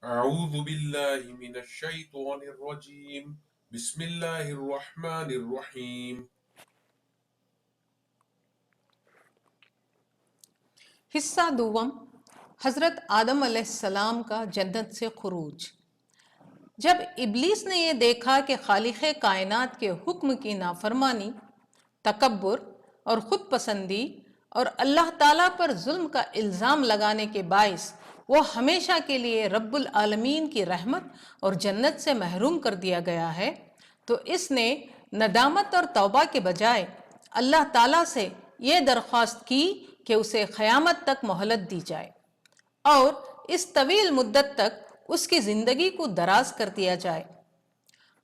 اعوذ باللہ من الشیطان الرجیم بسم اللہ الرحمن الرحیم۔ حصہ دوم، حضرت آدم علیہ السلام کا جنت سے خروج۔ جب ابلیس نے یہ دیکھا کہ خالق کائنات کے حکم کی نافرمانی، تکبر اور خود پسندی اور اللہ تعالیٰ پر ظلم کا الزام لگانے کے باعث وہ ہمیشہ کے لیے رب العالمین کی رحمت اور جنت سے محروم کر دیا گیا ہے، تو اس نے ندامت اور توبہ کے بجائے اللہ تعالیٰ سے یہ درخواست کی کہ اسے قیامت تک مہلت دی جائے اور اس طویل مدت تک اس کی زندگی کو دراز کر دیا جائے۔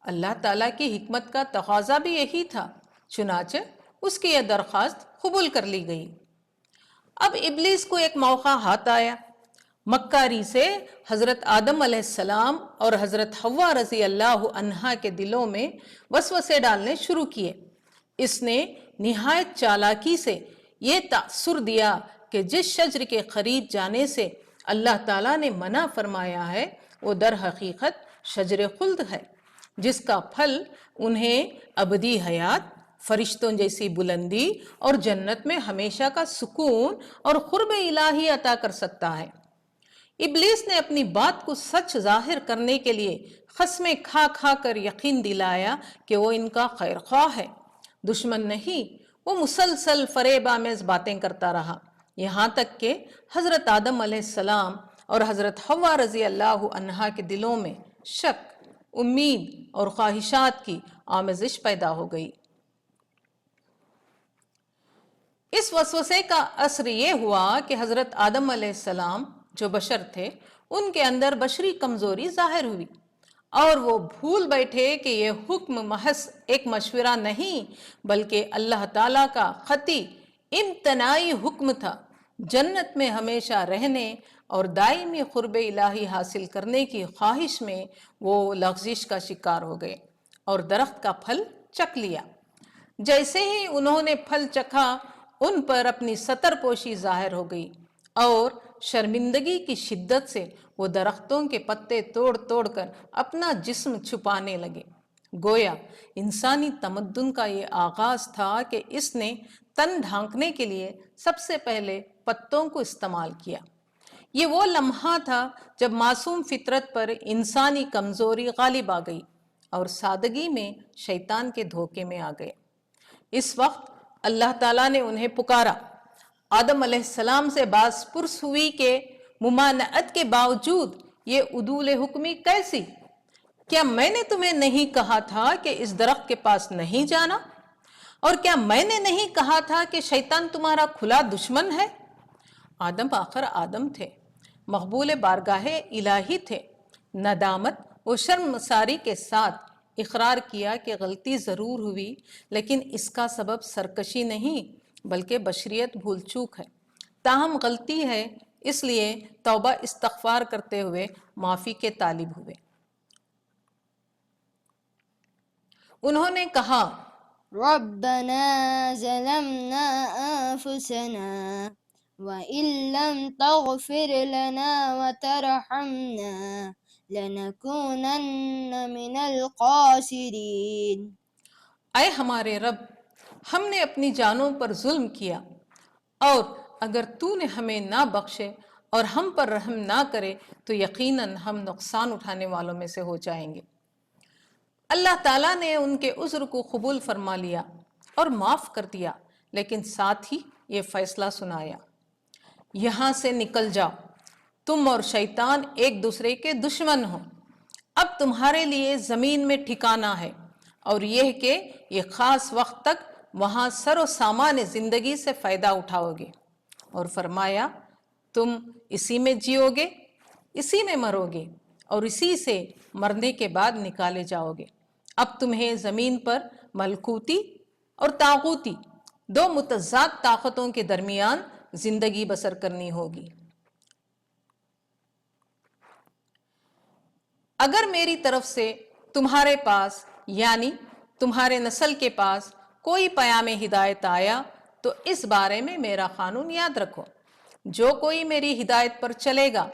اللہ تعالیٰ کی حکمت کا تقاضا بھی یہی تھا، چنانچہ اس کی یہ درخواست قبول کر لی گئی۔ اب ابلیس کو ایک موقع ہاتھ آیا، مکاری سے حضرت آدم علیہ السلام اور حضرت حوا رضی اللہ عنہا کے دلوں میں وسوسے ڈالنے شروع کیے۔ اس نے نہایت چالاکی سے یہ تاثر دیا کہ جس شجر کے قریب جانے سے اللہ تعالیٰ نے منع فرمایا ہے وہ در حقیقت شجر خلد ہے، جس کا پھل انہیں ابدی حیات، فرشتوں جیسی بلندی اور جنت میں ہمیشہ کا سکون اور قرب الہی عطا کر سکتا ہے۔ ابلیس نے اپنی بات کو سچ ظاہر کرنے کے لیے قسمیں کھا کھا کر یقین دلایا کہ وہ ان کا خیر خواہ ہے، دشمن نہیں۔ وہ مسلسل فریب آمیز باتیں کرتا رہا، یہاں تک کہ حضرت آدم علیہ السلام اور حضرت حوا رضی اللہ عنہا کے دلوں میں شک، امید اور خواہشات کی آمیزش پیدا ہو گئی۔ اس وسوسے کا اثر یہ ہوا کہ حضرت آدم علیہ السلام جو بشر تھے، ان کے اندر بشری کمزوری ظاہر ہوئی اور وہ بھول بیٹھے کہ یہ حکم محض ایک مشورہ نہیں بلکہ اللہ تعالیٰ کا قطعی امتناعی حکم تھا۔ جنت میں ہمیشہ رہنے اور دائمی قرب الہی حاصل کرنے کی خواہش میں وہ لغزش کا شکار ہو گئے اور درخت کا پھل چکھ لیا۔ جیسے ہی انہوں نے پھل چکھا، ان پر اپنی ستر پوشی ظاہر ہو گئی اور شرمندگی کی شدت سے وہ درختوں کے پتے توڑ توڑ کر اپنا جسم چھپانے لگے۔ گویا انسانی تمدن کا یہ آغاز تھا کہ اس نے تن ڈھانکنے کے لیے سب سے پہلے پتوں کو استعمال کیا۔ یہ وہ لمحہ تھا جب معصوم فطرت پر انسانی کمزوری غالب آ گئی اور سادگی میں شیطان کے دھوکے میں آ گئے۔ اس وقت اللہ تعالیٰ نے انہیں پکارا۔ آدم علیہ السلام سے باز پرس ہوئی کہ ممانعت کے باوجود یہ عدول حکمی کیسی؟ کیا میں نے تمہیں نہیں کہا تھا کہ اس درخت کے پاس نہیں جانا؟ اور کیا میں نے نہیں کہا تھا کہ شیطان تمہارا کھلا دشمن ہے؟ آدم آخر آدم تھے، مقبول بارگاہ الہی تھے۔ ندامت و شرمساری کے ساتھ اقرار کیا کہ غلطی ضرور ہوئی، لیکن اس کا سبب سرکشی نہیں بلکہ بشریت بھول چوک ہے۔ تاہم غلطی ہے، اس لیے توبہ استغفار کرتے ہوئے معافی کے طالب ہوئے۔ انہوں نے کہا، ربنا ظلمنا أنفسنا وإن لم تغفر لنا وترحمنا لنكونن من الخاسرين۔ اے ہمارے رب، ہم نے اپنی جانوں پر ظلم کیا، اور اگر تو نے ہمیں نہ بخشے اور ہم پر رحم نہ کرے تو یقیناً ہم نقصان اٹھانے والوں میں سے ہو جائیں گے۔ اللہ تعالیٰ نے ان کے عذر کو قبول فرما لیا اور معاف کر دیا، لیکن ساتھ ہی یہ فیصلہ سنایا، یہاں سے نکل جاؤ، تم اور شیطان ایک دوسرے کے دشمن ہو۔ اب تمہارے لیے زمین میں ٹھکانہ ہے، اور یہ کہ یہ خاص وقت تک وہاں سر و سامان زندگی سے فائدہ اٹھاؤ گے، اور فرمایا تم اسی میں جیو گے، اسی میں مرو گے، اور اسی سے مرنے کے بعد نکالے جاؤ گے۔ اب تمہیں زمین پر ملکوتی اور طاغوتی دو متضاد طاقتوں کے درمیان زندگی بسر کرنی ہوگی۔ اگر میری طرف سے تمہارے پاس یعنی تمہارے نسل کے پاس کوئی پیام ہدایت آیا تو اس بارے میں میرا قانون یاد رکھو، جو کوئی میری ہدایت پر چلے گا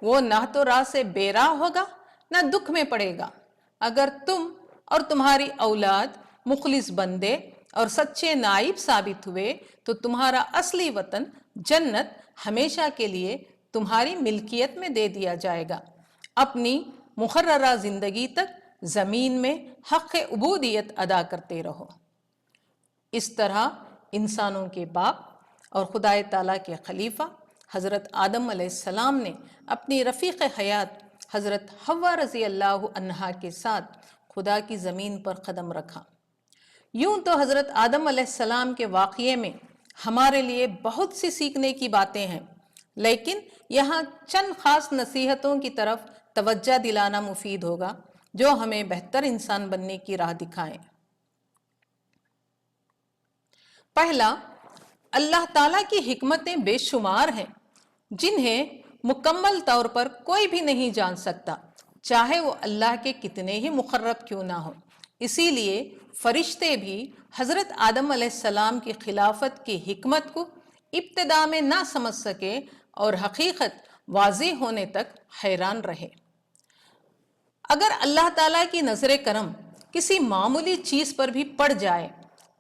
وہ نہ تو راہ سے بے راہ ہوگا نہ دکھ میں پڑے گا۔ اگر تم اور تمہاری اولاد مخلص بندے اور سچے نائب ثابت ہوئے تو تمہارا اصلی وطن جنت ہمیشہ کے لیے تمہاری ملکیت میں دے دیا جائے گا۔ اپنی مقررہ زندگی تک زمین میں حق عبودیت ادا کرتے رہو۔ اس طرح انسانوں کے باپ اور خدا تعالیٰ کے خلیفہ حضرت آدم علیہ السلام نے اپنی رفیق حیات حضرت حوا رضی اللہ عنہا کے ساتھ خدا کی زمین پر قدم رکھا۔ یوں تو حضرت آدم علیہ السلام کے واقعے میں ہمارے لیے بہت سی سیکھنے کی باتیں ہیں، لیکن یہاں چند خاص نصیحتوں کی طرف توجہ دلانا مفید ہوگا جو ہمیں بہتر انسان بننے کی راہ دکھائیں۔ پہلا، اللہ تعالیٰ کی حکمتیں بے شمار ہیں جنہیں مکمل طور پر کوئی بھی نہیں جان سکتا، چاہے وہ اللہ کے کتنے ہی مقرب کیوں نہ ہو۔ اسی لیے فرشتے بھی حضرت آدم علیہ السلام کی خلافت کی حکمت کو ابتدا میں نہ سمجھ سکے اور حقیقت واضح ہونے تک حیران رہے۔ اگر اللہ تعالیٰ کی نظر کرم کسی معمولی چیز پر بھی پڑ جائے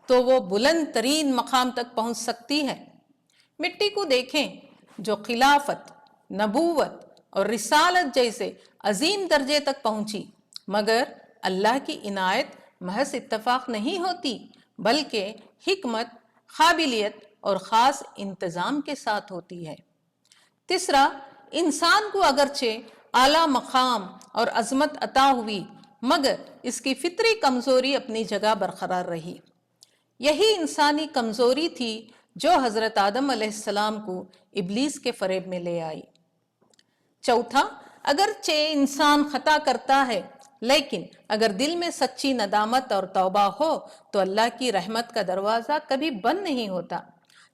تو وہ بلند ترین مقام تک پہنچ سکتی ہے۔ مٹی کو دیکھیں جو خلافت، نبوت اور رسالت جیسے عظیم درجے تک پہنچی، مگر اللہ کی عنایت محض اتفاق نہیں ہوتی بلکہ حکمت، قابلیت اور خاص انتظام کے ساتھ ہوتی ہے۔ تیسرا، انسان کو اگرچہ اعلیٰ مقام اور عظمت عطا ہوئی مگر اس کی فطری کمزوری اپنی جگہ برقرار رہی۔ یہی انسانی کمزوری تھی جو حضرت آدم علیہ السلام کو ابلیس کے فریب میں لے آئی۔ چوتھا، اگرچہ انسان خطا کرتا ہے لیکن اگر دل میں سچی ندامت اور توبہ ہو تو اللہ کی رحمت کا دروازہ کبھی بند نہیں ہوتا۔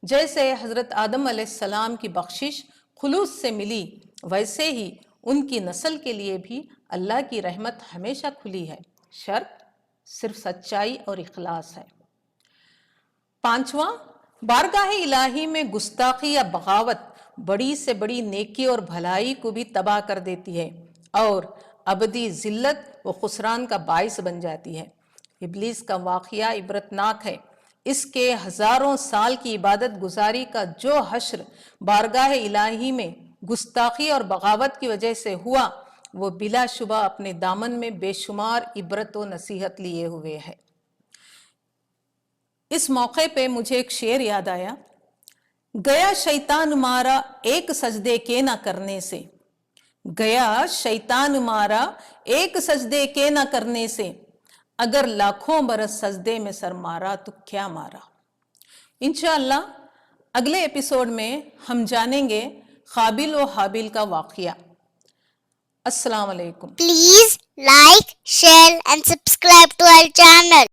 جیسے حضرت آدم علیہ السلام کی بخشش خلوص سے ملی، ویسے ہی ان کی نسل کے لیے بھی اللہ کی رحمت ہمیشہ کھلی ہے، شرط صرف سچائی اور اخلاص ہے۔ پانچواں، بارگاہ الہی میں گستاخی یا بغاوت بڑی سے بڑی نیکی اور بھلائی کو بھی تباہ کر دیتی ہے اور ابدی ذلت و خسران کا باعث بن جاتی ہے۔ ابلیس کا واقعہ عبرتناک ہے۔ اس کے ہزاروں سال کی عبادت گزاری کا جو حشر بارگاہ الہی میں گستاخی اور بغاوت کی وجہ سے ہوا، وہ بلا شبہ اپنے دامن میں بے شمار عبرت و نصیحت لیے ہوئے ہے۔ اس موقع پہ مجھے ایک شعر یاد آیا، گیا شیطان مارا ایک سجدے کے نہ کرنے سے، گیا شیطان مارا ایک سجدے کے نہ کرنے سے، اگر لاکھوں برس سجدے میں سر مارا تو کیا مارا۔ انشاءاللہ اگلے ایپیسوڈ میں ہم جانیں گے قابل و حابیل کا واقعہ۔ السلام علیکم۔ Please like, share and subscribe to our channel.